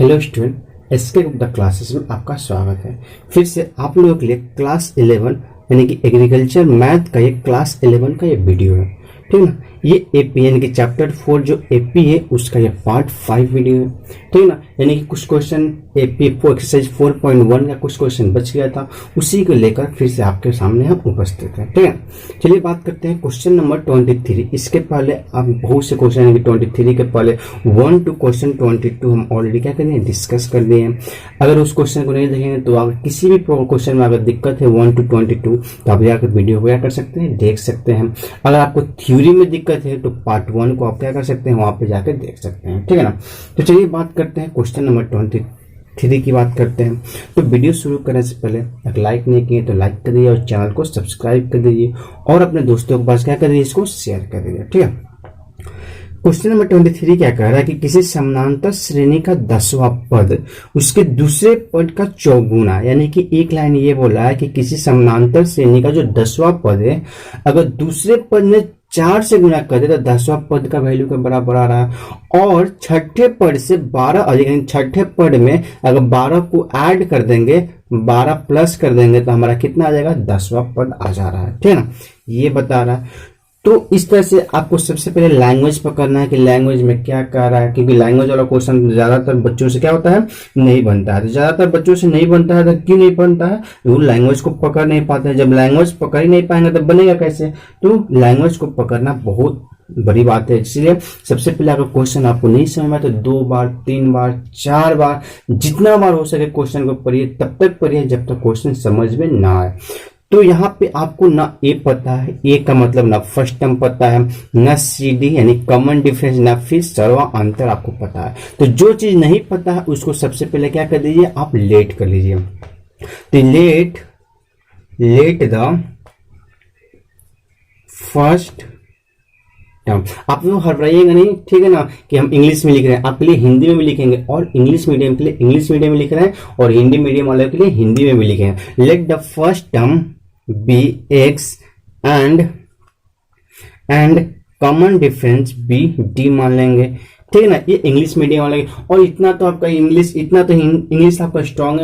Hello student, SK Gupta classes में आपका स्वागत है। फिर से आप लोगों के लिए क्लास 11 यानी कि एग्रीकल्चर मैथ का ये क्लास 11 का ये वीडियो है, ठीक ना। ये एपी यानी कि चैप्टर 4 जो एपी है उसका ये पार्ट 5 वीडियो है, ठीक ना। यानी कि कुछ क्वेश्चन एपी एक्सरसाइज 4.1 का कुछ क्वेश्चन बच गया था, उसी को लेकर फिर से आपके सामने हम उपस्थित हैं, ठीक है। चलिए बात करते हैं क्वेश्चन नंबर 23। इसके पहले आप बहुत से क्वेश्चन यानी कि 23 के पहले 1 to क्वेश्चन 22 हम ऑलरेडी क्या कर दिए, डिस्कस कर दिए हैं। अगर उस क्वेश्चन को नहीं देखेंगे तो अगर किसी भी क्वेश्चन में अगर दिक्कत है 1 to 22 तो आप जाकर वीडियो क्या कर सकते हैं, देख सकते हैं। अगर आपको थ्योरी में दिक्कत है तो पार्ट 1 को आप क्या कर सकते हैं, वहां पे जाकर देख सकते हैं, ठीक है ना। तो चलिए बात करते हैं क्वेश्चन नंबर 23 की बात करते हैं। तो वीडियो शुरू करने से पहले अगर लाइक नहीं किए तो लाइक कर दीजिए और चैनल को सब्सक्राइब कर दीजिए और अपने दोस्तों के पास क्या कर दीजिए, इसको शेयर कर दीजिए, ठीक है। क्वेश्चन नंबर 23 क्या कह रहा है कि किसी समानांतर श्रेणी का 10वां पद उसके दूसरे पद का चौगुना, यानी कि एक लाइन ये बोला है कि किसी समानांतर श्रेणी का जो 10वां पद है अगर दूसरे पद में 4 से गुना कर दे तो 10वां पद का वैल्यू के बराबर आ रहा है। और छठे पद से 12 अधिक, यानी छठे पद में अगर 12 को ऐड कर देंगे, 12 प्लस कर देंगे तो हमारा कितना आ जाएगा, 10वां पद आ जा रहा है, ठीक है ना। ये बता रहा है। तो इस तरह से आपको सबसे पहले लैंग्वेज पकड़ना है कि लैंग्वेज में क्या कह रहा है, क्योंकि लैंग्वेज वाला क्वेश्चन ज्यादातर बच्चों से क्या होता है, नहीं बनता है। तो ज्यादातर बच्चों से नहीं बनता है तो क्यों नहीं बनता है, वो लैंग्वेज को पकड़ नहीं पाते हैं। जब लैंग्वेज पकड़ ही नहीं पाएंगे तो बनेगा कैसे। तो लैंग्वेज को पकड़ना बहुत बड़ी बात है। इसलिए सबसे पहले अगर क्वेश्चन आपको नहीं समझ में आए तो 2 बार 3 बार 4 बार जितना बार हो सके क्वेश्चन को पढ़िए, तब तक पढ़िए जब तक क्वेश्चन समझ में ना आए। तो यहाँ पे आपको ना ए पता है, ए का मतलब ना फर्स्ट टर्म पता है, ना सी डी यानी कॉमन डिफरेंस, ना फिर सर्वा अंतर आपको पता है। तो जो चीज नहीं पता है उसको सबसे पहले क्या कर दीजिए, आप लेट कर लीजिए। तो लेट द फर्स्ट टर्म। आप लोग हड़बड़ाइएगा नहीं, ठीक है ना, कि हम इंग्लिश में लिख रहे हैं, आपके लिए हिंदी में भी लिखेंगे और इंग्लिश मीडियम के लिए इंग्लिश मीडियम में लिख रहे हैं और हिंदी मीडियम वाले के लिए हिंदी में भी लिखेंगे। Let the first term be x and common difference be d मान लेंगे, ठीक है ना। ये इंग्लिश मीडियम वाले। और इतना तो आपका इंग्लिश आपका स्ट्रांग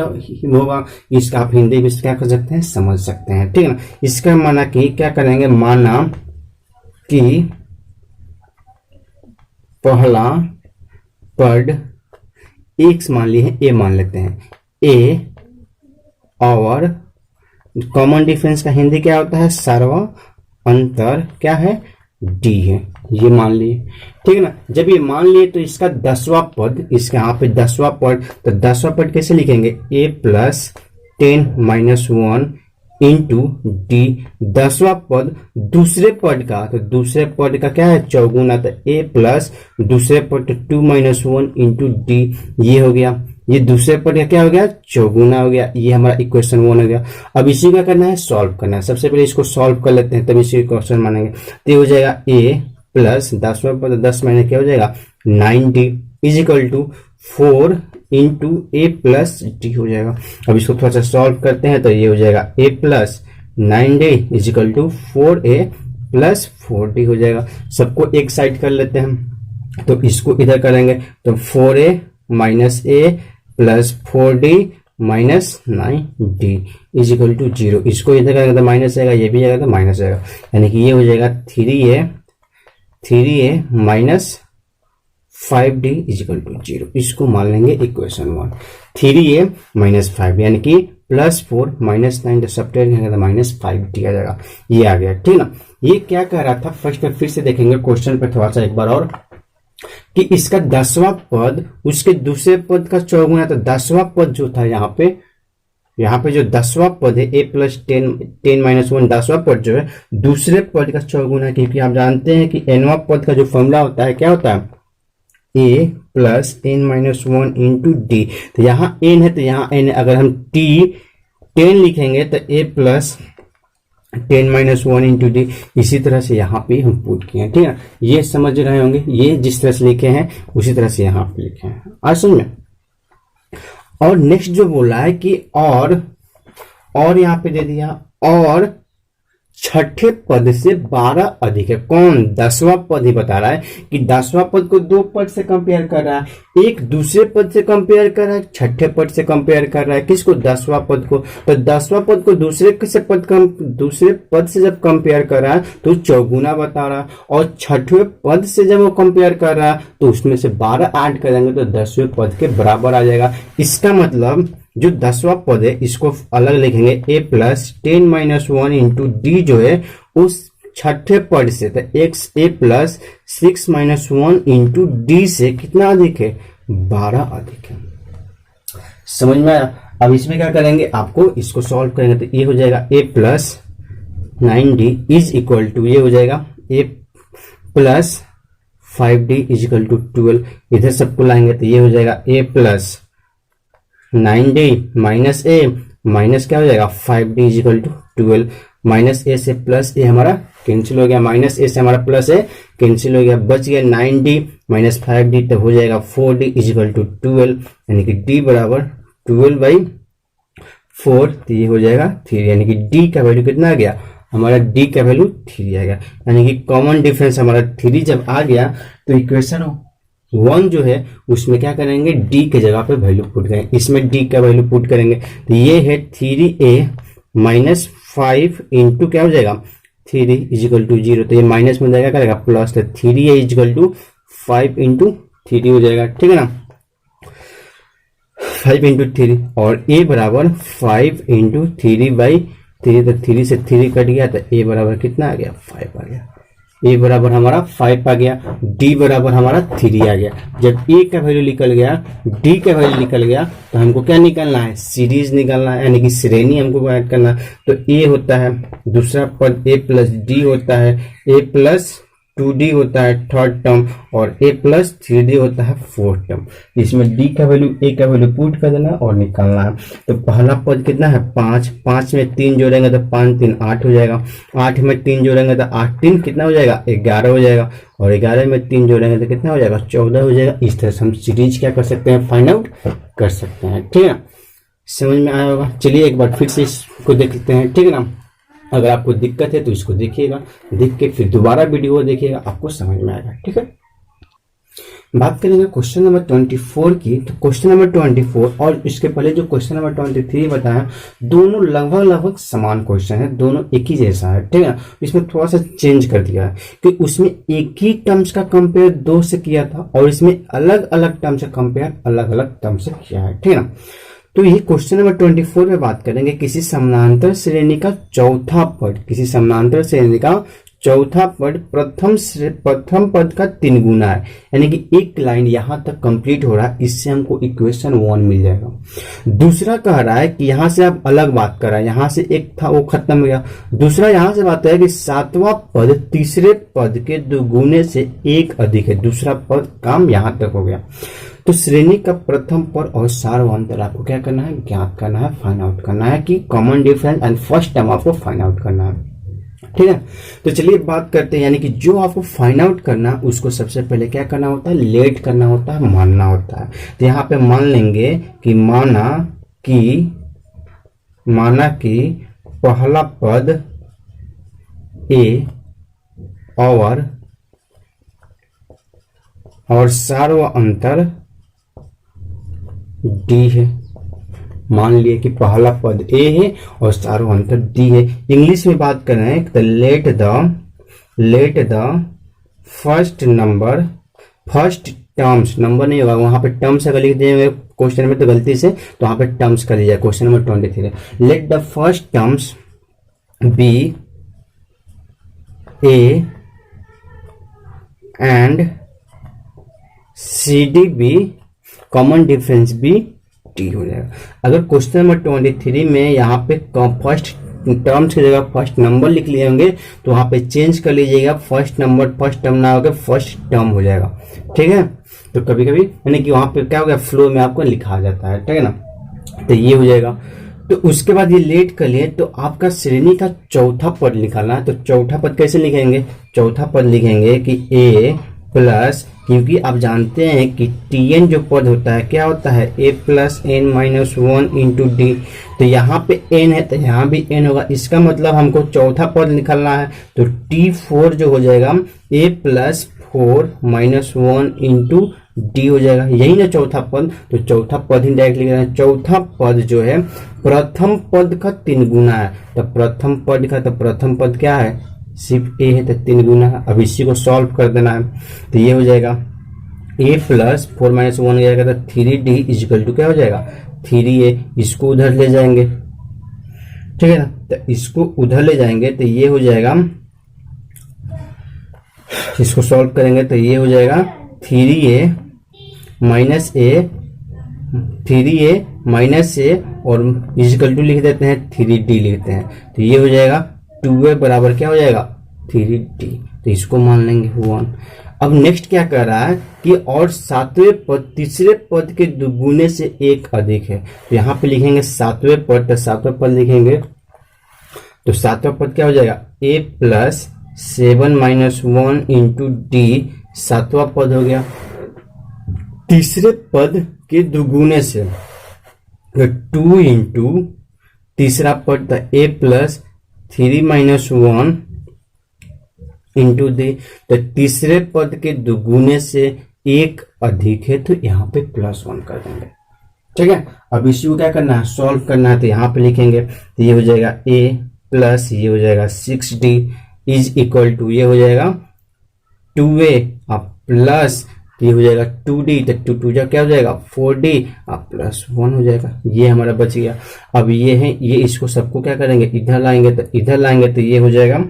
होगा, इसका आप हिंदी में क्या कर सकते हैं, समझ सकते हैं, ठीक है ना। इसका माना कि क्या करेंगे, माना कि पहला पद एक्स मान लिए हैं, ए मान लेते हैं, ए और कॉमन डिफरेंस का हिंदी क्या होता है, सर्व अंतर क्या है, डी है। ये मान लिए, ठीक है ना। जब ये मान लिए तो इसका 10वां पद, इसका यहाँ पे 10वां पद, तो 10वां पद कैसे लिखेंगे, ए प्लस 10 माइनस 1 इंटू डी। 10वां पद दूसरे पद का, तो दूसरे पद का क्या है, चौगुना, तो ए प्लस दूसरे पद 2 माइनस 1 इंटू डी। ये हो गया, ये दूसरे पद का क्या हो गया, चौगुना हो गया। ये हमारा इक्वेशन 1 हो गया। अब इसी का करना है, सॉल्व करना है। सबसे पहले इसको सॉल्व कर लेते हैं तब इसी क्वेश्चन मानेंगे। तो ये हो जाएगा ए प्लस 10वां पद 10 माइनस क्या हो जाएगा 9d is equal to 4 into a plus d हो जाएगा। अब इसको थोड़ा सा सॉल्व करते हैं तो ये हो जाएगा A plus 9d is equal to 4a plus 4d हो जाएगा। सबको एक साइड कर लेते हैं तो इसको इधर करेंगे तो 4a minus a plus 4d minus 9d is equal to 0। इसको इधर करेंगे तो माइनस आएगा, ये भी आएगा तो माइनस आएगा, यानी कि ये हो जाएगा 3a minus 5d is equal to 0। इसको मान लेंगे इक्वेशन 1। 3a माइनस 5 यानी कि प्लस 4 माइनस 9 सब्ट्रैक्ट तो माइनस 5d आ जाएगा। ये आ गया, ठीक ना। ये क्या कह रहा था, फर्स्ट में फिर से देखेंगे क्वेश्चन पे थोड़ा सा एक बार और, कि इसका 10वां पद उसके दूसरे पद का चौगुना। तो 10वां पद जो था यहाँ पे जो 10वां पद है, ए प्लस 10 माइनस 1, 10वां पद जो है दूसरे पद का चौगुना, क्योंकि आप जानते हैं कि nवां पद का जो फॉर्मूला होता है क्या होता है, A plus n minus 1 into D. तो यहाँ n है तो यहाँ n है, अगर हम t 10 लिखेंगे तो a plus 10 minus 1 into D. इसी तरह से यहाँ पे हम पुट किए हैं, ठीक है। ये समझ रहे होंगे, ये जिस तरह से लिखे हैं उसी तरह से यहाँ पे लिखे हैं, आज समझ में। और नेक्स्ट जो बोला है कि और यहाँ पे दे दिया, और छठे पद से 12 अधिक है। कौन? 10वां पद ही बता रहा है कि 10वां पद को 2 पद से कंपेयर कर रहा है, एक दूसरे पद से कंपेयर कर रहा है, छठे पद से कंपेयर कर रहा है। किसको? 10वां पद को। तो 10वां पद को दूसरे पद से जब कंपेयर कर रहा है तो चौगुना बता रहा है, और छठवें पद से जब वो कंपेयर कर रहा है तो उसमें से 12 ऐड करेंगे तो 10वें पद के बराबर आ जाएगा। इसका मतलब जो 10वां पद है इसको अलग लिखेंगे, a plus 10 minus 1 into D जो है उस छठे पद से, तो एक्स ए प्लस 6 माइनस 1 इंटू डी से कितना अधिक है? 12 अधिक है। समझ में आया? अब इसमें क्या करेंगे, आपको इसको सॉल्व करेंगे तो ये हो जाएगा a plus 9d is equal to, ये हो जाएगा a plus 5d is equal to 12। इधर सबको लाएंगे तो ये हो जाएगा a plus 9d minus A minus क्या हो जाएगा 5d is equal to 12। Minus A से प्लस ए हमारा कैंसिल हो गया, माइनस ए से हमारा प्लस ए कैंसिल हो गया, बच गया 9d माइनस 5d, तो हो जाएगा 4d इज इक्वल टू 12, यानी कि d बराबर 12/4, तो ये हो जाएगा 3, यानी कि d का वैल्यू कितना आ गया? हमारा d का वैल्यू 3 आ गया। यानी कि कॉमन डिफरेंस हमारा 3 जब आ गया तो इक्वेशन 1 जो है उसमें क्या करेंगे, d के जगह पे वैल्यू पुट करेंगे, इसमें d का वैल्यू पुट करेंगे तो ये है 3a माइनस 5 इंटू क्या हो जाएगा 3 इजिकल टू 0, तो ये माइनस में जाएगा, करेगा प्लस, तो 3a इजिकल टू 5 इंटू 3 हो जाएगा, ठीक है ना, 5 इंटू 3, और a बराबर 5 इंटू 3/3, तो 3 से 3 कट गया तो a बराबर कितना आ गया? 5 आ गया। a बराबर हमारा 5 आ गया, d बराबर हमारा 3 आ गया। जब a का वैल्यू निकल गया, d का वैल्यू निकल गया, तो हमको क्या निकालना है? सीरीज निकालना है, यानी कि श्रेणी हमको ऐड करना है। तो a होता है दूसरा पद, a प्लस d होता है, a प्लस 2d होता है थर्ड टर्म, और a प्लस 3d होता है फोर्थ टर्म। इसमें d का वैल्यू a का वैल्यू पुट कर देना और निकालना है। तो पहला पद कितना है? 5, 5 में 3 जोड़ेंगे तो 5 3 8 हो जाएगा, 8 में 3 जोड़ेंगे तो 8 3 कितना हो जाएगा? 11 हो जाएगा, और 11 में 3 जोड़ेंगे तो कितना हो जाएगा? 14 हो जाएगा। इस तरह से हम सीरीज क्या कर सकते हैं? फाइंड आउट कर सकते हैं, ठीक है। समझ में आया होगा। चलिए एक बार फिर से इसको देख लेते हैं, ठीक है ना। अगर आपको दिक्कत है तो इसको देखिएगा, देख के फिर दोबारा वीडियो देखिएगा, आपको समझ में आएगा, ठीक है। बात करेंगे क्वेश्चन नंबर 24 की। तो क्वेश्चन नंबर 24 और इसके पहले जो क्वेश्चन नंबर 23 बताया, दोनों लगभग समान क्वेश्चन है, दोनों एक ही जैसा है, ठीक है। इसमें थोड़ा सा चेंज कर दिया है कि उसमें एक ही टर्म्स का कंपेयर 2 से किया था, और इसमें अलग अलग टर्म्स का कंपेयर अलग अलग टर्म से किया है, ठीक है ना। तो ये क्वेश्चन नंबर 24 में बात करेंगे किसी समानांतर श्रेणी का चौथा पद, किसी समानांतर श्रेणी का चौथा पद प्रथम पद का 3 गुना है, यानी कि एक लाइन यहां तक कंप्लीट हो रहा है, इससे हमको इक्वेशन 1 मिल जाएगा। दूसरा कह रहा है कि यहां से आप अलग बात कर रहा है, यहां से एक था वो खत्म हो गया। दूसरा यहां से बात है कि 7वां पद तीसरे पद के 2 गुने से 1 अधिक है, दूसरा पद काम यहां तक हो गया। तो श्रेणी का प्रथम पद और सार्वंतर आपको क्या करना है? ज्ञात करना है, फाइंड आउट करना है कि common difference and first term आपको फाइंड आउट करना है, ठीक है। तो चलिए बात करते हैं, यानी कि जो आपको फाइंड आउट करना उसको सबसे पहले क्या करना होता है? लेट करना होता है, मानना होता है। तो यहाँ पे मान लेंगे कि माना कि पहला पद a और सार्वंतर d है। मान लिए कि पहला पद a है और सार्वंतर d है। इंग्लिश में बात कर रहे हैं तो late the first terms, number नहीं होगा वहां पे, टर्म्स अगर लिख देंगे क्वेश्चन में तो गलती से, तो वहां पे टर्म्स कर लीजिए। Question number 23, let the first terms be a and CD भी कॉमन डिफरेंस भी D हो जाएगा। अगर क्वेश्चन नंबर 23 में यहाँ पे फर्स्ट टर्म्स की जगह फर्स्ट नंबर लिख लिए होंगे तो वहां पे चेंज कर लीजिएगा, फर्स्ट टर्म ना होगा फर्स्ट टर्म हो जाएगा, ठीक है। तो कभी कभी यानी कि वहां पे क्या हो गया, फ्लो में आपको लिखा जाता है, ठीक है ना। तो ये हो जाएगा। तो उसके बाद ये लेट कर लिए तो आपका श्रेणी का चौथा पद निकालना है। तो चौथा पद कैसे लिखेंगे? चौथा पद लिखेंगे कि a प्लस, क्योंकि आप जानते हैं कि Tn जो पद होता है क्या होता है, a plus n minus one into D. तो यहाँ पे n है तो यहाँ भी n होगा, इसका मतलब हमको चौथा पद निकालना है। तो T4 जो हो जाएगा a plus four minus one into D हो जाएगा, यही ना चौथा पद। तो चौथा पद ही डायरेक्ट लिख रहे हैं। चौथा पद जो है प्रथम पद का 3 गुना है। तो प्रथम पद का, तो प्रथम पद क्या है, सिर्फ a है तो 3 गुना है। अब इसी को सॉल्व कर देना है। तो ये हो जाएगा a plus four minus one हो जाएगा तो 3d इजिकल टू क्या हो जाएगा 3a। इसको उधर ले जाएंगे, ठीक है ना। तो इसको उधर ले जाएंगे तो ये हो जाएगा, इसको सॉल्व करेंगे तो ये हो जाएगा 3a minus a, 3a minus a और इजिकल टू लिख देते हैं 3d लिखते हैं। तो ये हो जाएगा 2a बराबर क्या हो जाएगा 3d। तो इसको मान लेंगे 1। अब नेक्स्ट क्या कर रहा है कि और सातवें पद तीसरे पद के दुगुने से एक अधिक है। तो यहाँ पे लिखेंगे सातवें पद, तो सातवें पद लिखेंगे तो सातवां पद क्या हो जाएगा a plus 7 minus one into D, सातवां पद हो गया। तीसरे पद के दुगुने से 2 इंटू तीसरा पद था a plus 3 minus one into D. तो तीसरे पद के दुगुने से एक अधिक है, तो यहाँ पे +1 कर देंगे, ठीक है। अब इसी को क्या करना है, सॉल्व करना है। तो यहाँ पे लिखेंगे तो ये हो जाएगा a प्लस ये हो जाएगा 6d इज इक्वल टू ये हो जाएगा 2a प्लस ये हो जाएगा 2d, तो 2 जा क्या हो जाएगा 4d +1 हो जाएगा। ये हमारा बच गया। अब ये है, ये इसको सबको क्या करेंगे इधर लाएंगे, तो इधर लाएंगे तो ये हो जाएगा,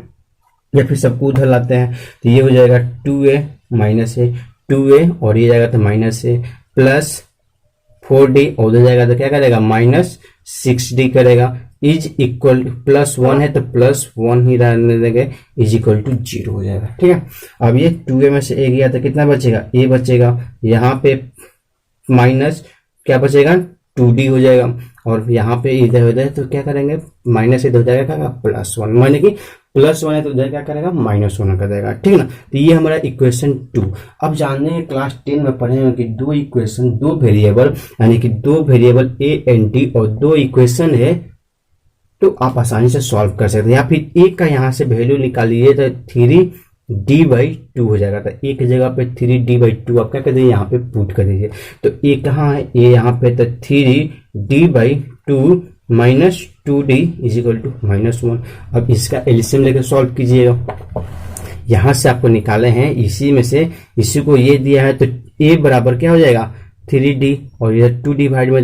या फिर सबको उधर लाते हैं तो ये हो जाएगा 2a माइनस ए 2a और ये जाएगा तो माइनस ए प्लस 4d और उधर जाएगा तो क्या करेगा माइनस 6d करेगा इज इक्वल +1 है तो +1 ही रहने देंगे इज इक्वल टू 0 हो जाएगा, ठीक है। अब ये 2a में से a गया तो कितना बचेगा a बचेगा, यहाँ पे माइनस क्या बचेगा 2d हो जाएगा और यहाँ पे इधर उधर तो क्या करेंगे माइनस इधर हो जाएगा +1, माने कि +1 है तो उधर क्या करेगा -1 कर देगा, ठीक है ना। तो ये हमारा इक्वेशन 2। अब जानते हैं क्लास 10 में पढ़ेंगे कि दो इक्वेशन, दो वेरिएबल यानी कि दो वेरिएबल a एंड d और दो इक्वेशन है तो आप आसानी से सॉल्व कर सकते हैं। या फिर a का यहाँ से वैल्यू निकालिए तो 3d/2 हो जाएगा। तो a की जगह पे 3d/2 आप क्या कर दीजिए यहाँ पे पुट कर दीजिए। तो a कहाँ है, a यहाँ पे तो 3d/2 minus 2d is equal to -1। अब इसका एलसीएम लेकर सॉल्व कीजिएगा। यहाँ से आपको निकाले हैं इसी में से, इसी को ये दिया है तो a बराबर क्या हो जाएगा 3d और ये 2 डिवाइड में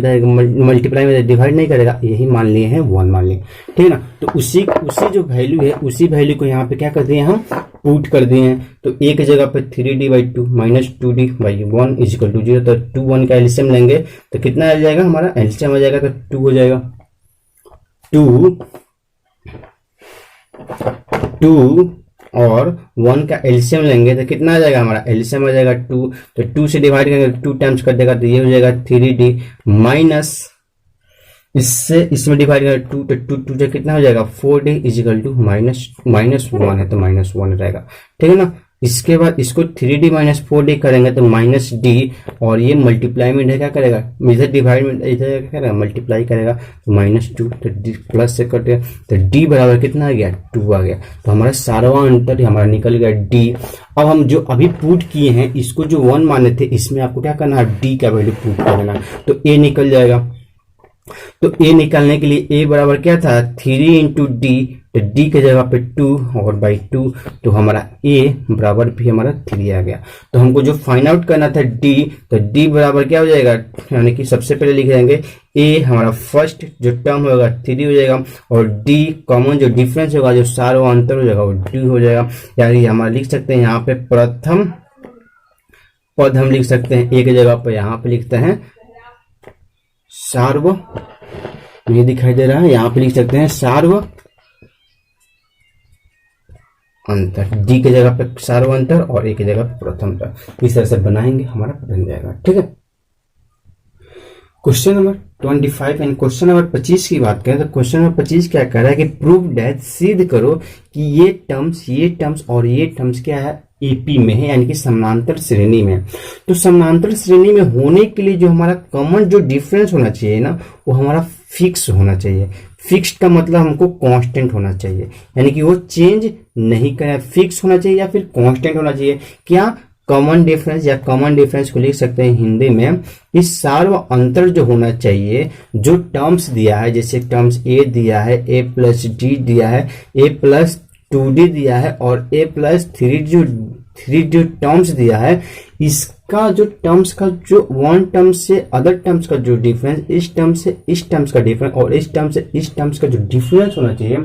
मल्टीप्लाई में डिवाइड नहीं करेगा, यही मान लिए हैं 1 मान लिए, ठीक है ना। तो उसी जो वैल्यू है उसी वैल्यू को यहाँ पे क्या कर दिए हम पुट कर दिए हैं। तो a की जगह पे 3d/2 minus 2d/1 is equal to 0। तो 2 1 का एलसीएम लेंगे तो कितना आ जाएगा हमारा एलसीएम हो जाएगा तो 2 हो जाएगा। 2 और 1 का एलसीएम लेंगे तो कितना आ जाएगा हमारा एलसीएम आ जाएगा 2। तो 2 से डिवाइड करेंगे 2 टाइम्स कर देगा तो ये हो जाएगा 3d माइनस इससे इसमें डिवाइड करेंगे 2 तो 2 से कितना हो जाएगा 4d इज इक्वल टू -1 है तो -1 रहेगा, ठीक है ना। इसके बाद इसको 3d माइनस 4d करेंगे तो -d और ये मल्टीप्लाई में क्या करेगा इधर डिवाइड में इधर क्या करेगा मल्टीप्लाई करेगा तो -2 तो d प्लस से कटेगा तो d बराबर कितना आ गया 2 आ गया। तो हमारा सारा अंतर हमारा निकल गया d। अब हम जो अभी पुट किए हैं इसको जो 1 माने थे इसमें आपको क्या करना है d का वैल्यू पुट कर देना तो a निकल जाएगा। तो a निकालने के लिए a बराबर क्या था 3 इंटू डी, तो d की जगह पे 2 और बाई 2 तो हमारा a बराबर भी हमारा 3 आ गया। तो हमको जो फाइंड आउट करना था d, तो d बराबर क्या हो जाएगा यानी कि सबसे पहले लिख देंगे a हमारा फर्स्ट जो टर्म होगा 3 हो जाएगा और d कॉमन जो डिफरेंस होगा जो सारा अंतर हो जाएगा वो 2 हो जाएगा। यानी हमारा लिख सकते हैं यहाँ पे प्रथम पद हम लिख सकते हैं a की जगह पे यहाँ पे लिखते हैं सार्व, ये दिखाई दे रहा है यहाँ पे लिख सकते हैं सार्व अंतर, d की जगह पे सार्व अंतर और a की जगह पे प्रथम अंतर। इस तरह से बनाएंगे हमारा बन जाएगा, ठीक है। Question number 25 and question number 25 की बात करें तो क्वेश्चन नंबर 25 क्या कह रहा है कि प्रूव दैट सिद्ध करो कि ये टर्म्स और ये टर्म्स क्या है एपी में है, यानी कि समानांतर श्रेणी में। तो समानांतर श्रेणी में होने के लिए जो हमारा कॉमन जो डिफरेंस होना चाहिए ना, वो हमारा फिक्स होना चाहिए। फिक्स्ड का मतलब हमको कांस्टेंट होना चाहिए, यानी कि वो चेंज नहीं करे, फिक्स होना चाहिए या फिर कांस्टेंट होना चाहिए। क्या कॉमन डिफरेंस या कॉमन डिफरेंस को लिख सकते हैं हिंदी में, इस सार्व अंतर जो होना चाहिए, जो टर्म्स दिया है, जैसे टर्म्स ए दिया है, ए प्लस डी दिया है, ए प्लस 2d दिया है और a प्लस थ्री जो टर्म्स दिया है, इसका जो टर्म्स का जो वन टर्म से अदर टर्म्स का जो डिफरेंस, इस टर्म से इस टर्म्स का डिफरेंस और इस टर्म से इस टर्म्स का जो डिफरेंस होना चाहिए,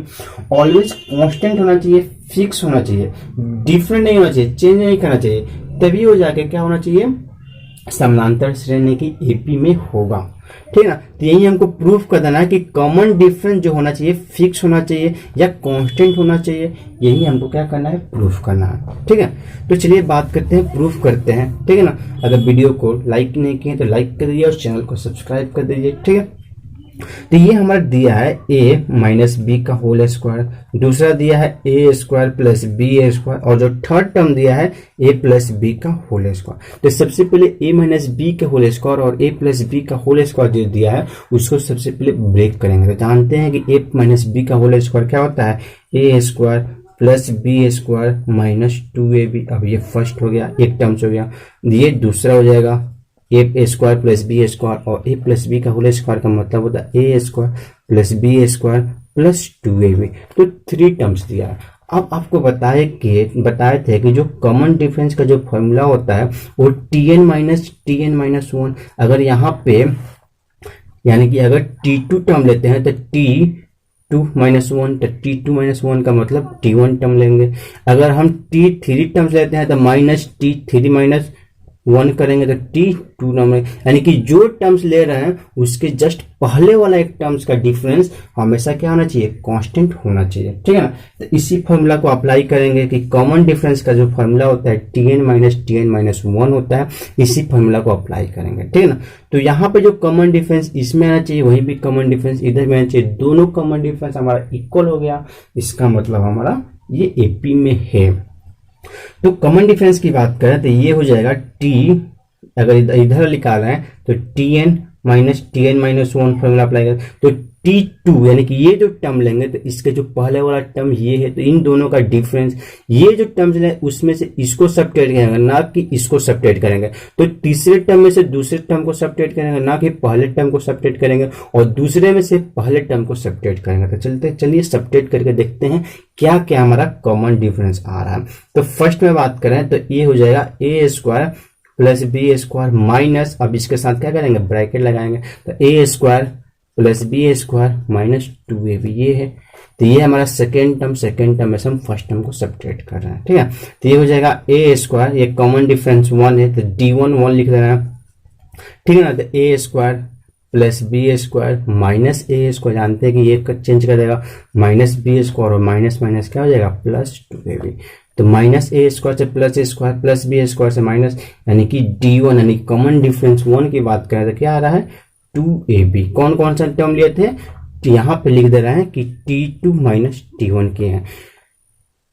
ऑलवेज कांस्टेंट होना चाहिए, फिक्स होना चाहिए, डिफरेंट नहीं होना चाहिए, चेंज नहीं करना चाहिए। तभी हो जाके क्या होना चाहिए, समानांतर श्रेणी की एपी में होगा। ठीक है ना। तो यही हमको प्रूफ कर देना है कि कॉमन डिफरेंस जो होना चाहिए फिक्स होना चाहिए या कांस्टेंट होना चाहिए। यही हमको क्या करना है, प्रूफ करना है। ठीक है। तो चलिए बात करते हैं, प्रूफ करते हैं। ठीक है ना। अगर वीडियो को लाइक नहीं किए तो लाइक कर दीजिए और चैनल को सब्सक्राइब कर दीजिए। ठीक है। तो ये हमारा दिया है a माइनस बी का होल स्क्वायर, दूसरा दिया है A square plus B square, और जो थर्ड टर्म दिया है a प्लस बी का होल स्क्वायर। तो सबसे पहले a माइनस बी का होल स्क्वायर और a प्लस बी का होल स्क्वायर जो दिया है उसको सबसे पहले ब्रेक करेंगे। तो जानते हैं कि a माइनस बी का होल स्क्वायर क्या होता है, a square plus B square minus 2ab। अब ये फर्स्ट हो गया, एक टर्म्स हो गया। ये दूसरा हो जाएगा A square plus B square, और ए प्लस बी का होल स्क्वायर का मतलब होता है A square plus B square plus 2ab। तो 3 टर्म्स दिया है। अब आपको बताए थे कि जो कॉमन डिफरेंस का जो फॉर्मूला होता है वो tn माइनस 1। अगर यहाँ पे यानी कि अगर t2 टर्म लेते हैं तो t2 माइनस 1, तो t2 माइनस 1 का मतलब t1 टर्म लेंगे। अगर हम t3 टर्म्स लेते हैं तो माइनस t3 माइनस 1 करेंगे तो t2 टर्म, यानी कि जो टर्म्स ले रहे हैं उसके जस्ट पहले वाला एक टर्म्स का डिफरेंस हमेशा क्या होना चाहिए, कांस्टेंट होना चाहिए। ठीक है ना। तो इसी फॉर्मूला को अप्लाई करेंगे कि कॉमन डिफरेंस का जो फॉर्मूला होता है tn माइनस 1 होता है, इसी फॉर्मूला को अप्लाई करेंगे। ठीक है ना। तो यहाँ पे जो कॉमन डिफरेंस इसमें आना चाहिए, वहीं भी कॉमन डिफरेंस इधर में आना चाहिए। दोनों कॉमन डिफरेंस हमारा इक्वल हो गया, इसका मतलब हमारा ये एपी में है। तो कॉमन डिफरेंस की बात करें तो ये हो जाएगा t, अगर इधर निकाल रहे हैं तो tn माइनस 1 फॉर्मूला अप्लाई करें तो t2, यानी कि ये जो टर्म लेंगे तो इसके जो पहले वाला टर्म ये है, तो इन दोनों का डिफरेंस, ये जो टर्म्स ले उसमें से इसको सब्ट्रैक्ट करेंगे, ना कि इसको सब्ट्रैक्ट करेंगे। तो तीसरे टर्म में से दूसरे टर्म को सब्ट्रैक्ट करेंगे, ना कि पहले टर्म को सब्ट्रैक्ट करेंगे, और दूसरे में से पहले टर्म को सब्ट्रैक्ट करेंगे। तो चलिए सब्ट्रैक्ट करके देखते हैं क्या क्या हमारा कॉमन डिफरेंस आ रहा है। तो फर्स्ट में बात करें तो ये हो जाएगा A square plus B square minus, अब इसके साथ क्या करेंगे, ब्रैकेट लगाएंगे, तो A square plus B square minus 2ab ये है। तो ये हमारा सेकेंड टर्म में से हम फर्स्ट टर्म को सब्ट्रैक्ट कर रहे हैं। ठीक है। तो ये हो जाएगा ए स्क्वायर, ये कॉमन डिफरेंस 1 है तो d1 लिख देना है। ठीक है ना। तो A square plus B square minus A square, जानते हैं कि ये चेंज कर देगा, माइनस बी स्क्वायर और माइनस माइनस क्या हो जाएगा, प्लस 2ab। तो माइनस ए स्क्वायर से plus A square plus B square से माइनस, यानी कि d1, यानी कॉमन डिफरेंस 1 की बात करें तो क्या आ रहा है, 2ab। कौन कौन सा टर्म लिए थे, तो यहाँ पे लिख दे रहे हैं कि t2 माइनस t1 किए हैं,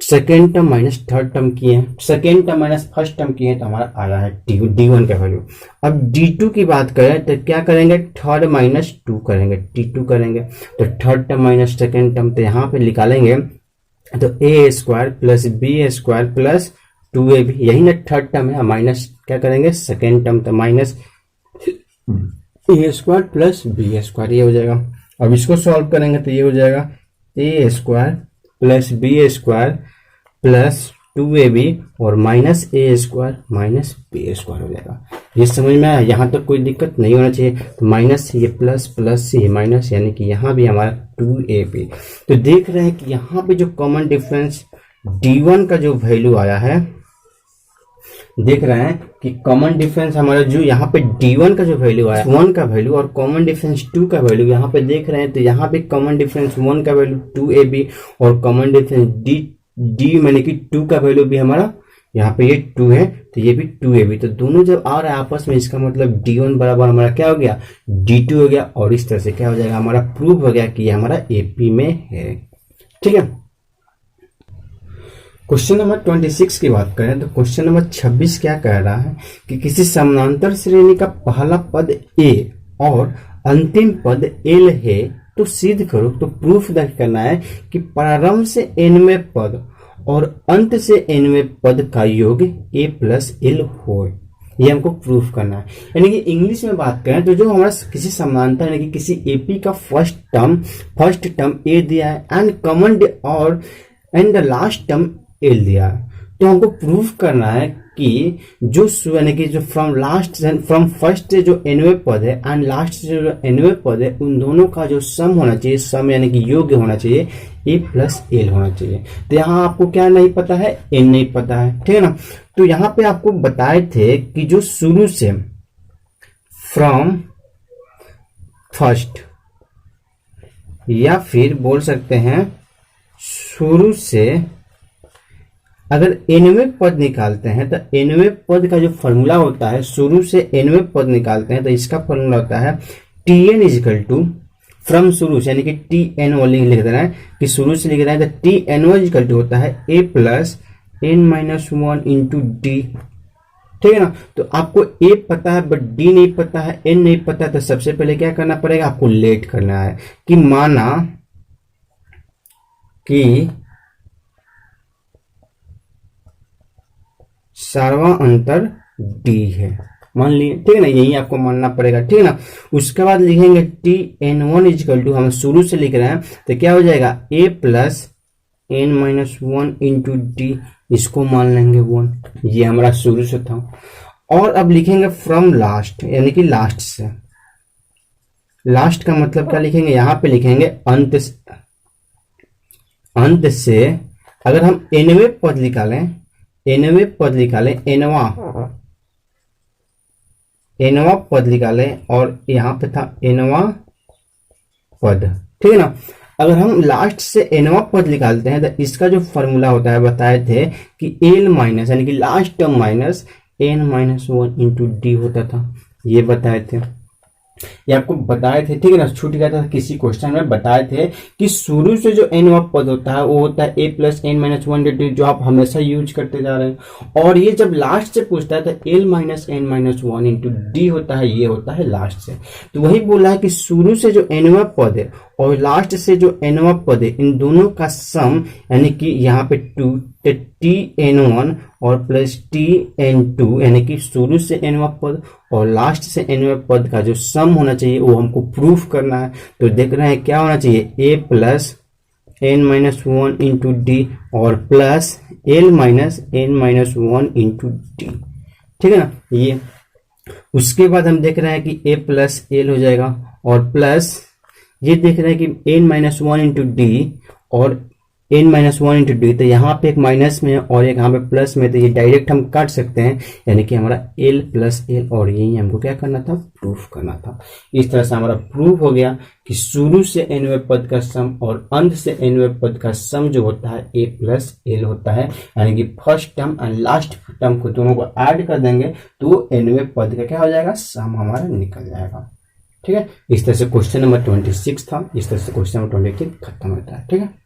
second term minus third term किए हैं, second term minus first term किए हैं, तो हमारा आया है d1 का वैल्यू। अब d2 की बात करें तो क्या करेंगे, थर्ड माइनस 2 करेंगे, t2 करेंगे, तो third term minus second term, तो यहाँ पे निकालेंगे तो A square plus B square plus 2ab, यही ना थर्ड टर्म है, माइनस क्या करेंगे सेकेंड टर्म, तो minus A square plus B square ये हो जाएगा। अब इसको सॉल्व करेंगे तो ये हो जाएगा A square plus B square plus 2ab और minus A square minus B square हो जाएगा। ये समझ में आया, यहाँ तक कोई दिक्कत नहीं होना चाहिए। तो माइनस ये प्लस प्लस ये माइनस, यानी कि यहाँ भी हमारा 2ab। तो देख रहे हैं कि यहाँ पे जो कॉमन डिफरेंस d1 का जो वैल्यू आया है, देख रहे हैं कि कॉमन डिफरेंस हमारा जो यहाँ पे d1 का जो वैल्यू आया 1 का वैल्यू और कॉमन डिफरेंस 2 का वैल्यू यहाँ पे देख रहे हैं, तो यहाँ पे कॉमन डिफरेंस 1 का वैल्यू 2ab और कॉमन डिफरेंस d यानी कि 2 का वैल्यू भी हमारा यहाँ पे ये 2 है, तो ये भी 2ab। तो दोनों जब आ रहा है आपस में, इसका मतलब d1 बराबर हमारा क्या हो गया, d2 हो गया, और इस तरह से क्या हो जाएगा, हमारा प्रूफ हो गया कि ये हमारा एपी में है। ठीक है। क्वेश्चन नंबर 26 की बात करें तो क्वेश्चन नंबर 26 क्या कह रहा है कि किसी समानांतर श्रेणी का पहला पद a और अंतिम पद l है तो सिद्ध करो। तो प्रूफ दर्ज करना है कि प्रारंभ से nवें पद और अंत से nवें पद का योग a प्लस l हो, ये हमको प्रूफ करना है। यानी कि इंग्लिश में बात करें तो जो हमारा किसी समानांतर यानी कि किसी एपी का फर्स्ट टर्म a दिया है एंड कॉमन और and the last term l दिया है, तो हमको प्रूफ करना है कि जो यानी कि जो फ्रॉम फर्स्ट से जो nवें पद है एंड लास्ट से जो nवें पद है उन दोनों का जो सम होना चाहिए, सम यानी कि योग होना चाहिए a प्लस l होना चाहिए। तो यहाँ आपको क्या नहीं पता है, n नहीं पता है, ठीक है ना। तो यहाँ पे आपको बताए थे कि जो शुरू से फ्रॉम फर्स्ट या फिर बोल सकते हैं शुरू से अगर nवें पद निकालते हैं तो nवें पद का जो फॉर्मूला होता है, शुरू से nवें पद निकालते हैं तो इसका फॉर्मूला होता है tn इजिकल टू फ्रॉम शुरू से यानी कि tn वाली लिख देना है कि शुरू से लिख देना है तो tn इजिकल टू होता है a plus n minus 1 into D, ठीक है ना। तो आपको a पता है बट d नहीं पता है, n नहीं पता है, तो सबसे पहले क्या करना पड़ेगा, आपको लेट करना है कि माना कि सारवा अंतर d है, मान लिए, ठीक है ना, यही आपको मानना पड़ेगा, ठीक है ना। उसके बाद लिखेंगे tn1 इजिकल टू, हम शुरू से लिख रहे हैं तो क्या हो जाएगा a plus n minus 1 into D, इसको मान लेंगे 1, ये हमारा शुरू से था। और अब लिखेंगे फ्रॉम लास्ट यानी कि लास्ट से, लास्ट का मतलब क्या लिखेंगे, यहां पे लिखेंगे अंत से अगर हम nवें पद निकालें, nवा पद निकालें और यहाँ पे था nवा पद, ठीक है ना। अगर हम लास्ट से nवा पद निकालते हैं तो इसका जो फॉर्मूला होता है बताए थे कि l माइनस यानी कि last term minus n minus 1 into D होता था, ये बताए थे, ये आपको बताए थे, ठीक है ना। छूट गया था किसी क्वेश्चन में, बताए थे कि शुरू से जो nवा पद होता है वो होता है a plus n minus 1 D, जो आप हमेशा यूज करते जा रहे हैं। और ये जब लास्ट से पूछता है तो l minus n minus 1 into D होता है, ये होता है लास्ट से। तो वही बोला है कि शुरू से जो nवा पद है और लास्ट से जो nवा पद है इन दोनों का सम यानी कि यहाँ पे 2 tn1 और प्लस tn2 यानी कि शुरू से nवा पद और लास्ट से nवे पद का जो सम होना चाहिए वो हमको प्रूफ करना है। तो देख रहे हैं क्या होना चाहिए, a plus n minus 1 into D और plus l minus n minus 1 into D, ठीक है ना। ये उसके बाद हम देख रहे हैं कि a प्लस l हो जाएगा और प्लस ये देख रहे हैं कि n माइनस 1 इंटू डी और n माइनस 1 इंटू डी, तो यहाँ पे एक माइनस में और एक यहाँ पे प्लस में, तो ये डायरेक्ट हम काट सकते हैं यानी कि हमारा l प्लस l, और यही हमको क्या करना था, प्रूफ करना था। इस तरह से हमारा प्रूफ हो गया कि शुरू से nवें पद का सम और अंत से nवें पद का सम जो होता है a प्लस l होता है, यानी कि first term and last term को दोनों को ऐड कर देंगे तो nवें पद का क्या हो जाएगा, सम हमारा निकल जाएगा, ठीक है। इस तरह से क्वेश्चन नंबर 26 था, इस तरह से क्वेश्चन नंबर 23 खत्म होता है, ठीक है।